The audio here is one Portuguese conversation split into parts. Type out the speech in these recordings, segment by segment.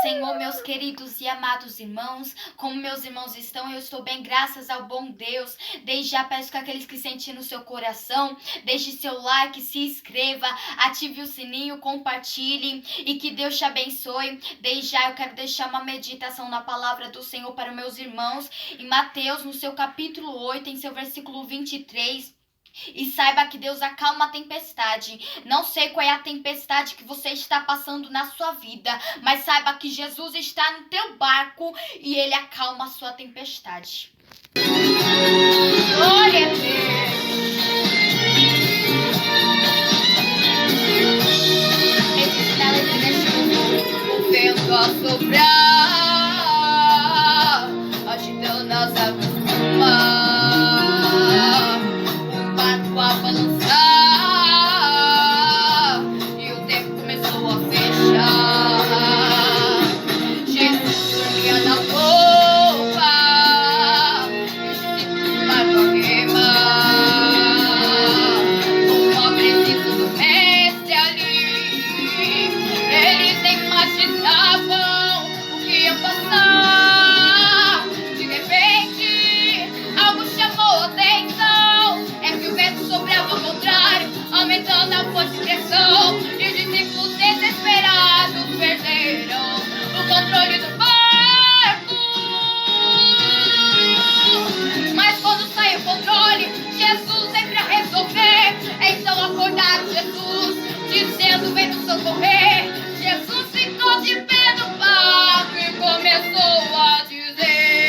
Senhor, meus queridos e amados irmãos, como meus irmãos estão, eu estou bem, graças ao bom Deus. Desde já peço que aqueles que sentem no seu coração, deixe seu like, se inscreva, ative o sininho, compartilhe e que Deus te abençoe. Desde já eu quero deixar uma meditação na palavra do Senhor para meus irmãos, em Mateus, no seu capítulo 8, em seu versículo 23. E saiba que Deus acalma a tempestade. Não sei qual é a tempestade que você está passando na sua vida, mas saiba que Jesus está no teu barco e Ele acalma a sua tempestade. Glória a Deus. Existe na letra deste louvor o vento a soprar, agitando as águas do mar. A balançar e o tempo começou a fechar. Jesus dormia na polpa e os discípulos no barco a remar. Com a presença do mestre ali, eles nem imaginavam o que ia passar. De repente, algo chamou a atenção. É que o vento soprava ao contrário, aumentando a força e pressão. E os discípulos desesperados perderam o controle do barco. Mas quando sai o controle, Jesus vem pra resolver. Então acordaram Jesus, dizendo: vem nos socorrer. Jesus ficou de pé no barco e começou a dizer: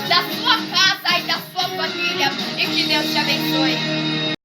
da sua casa e da sua família, e que Deus te abençoe.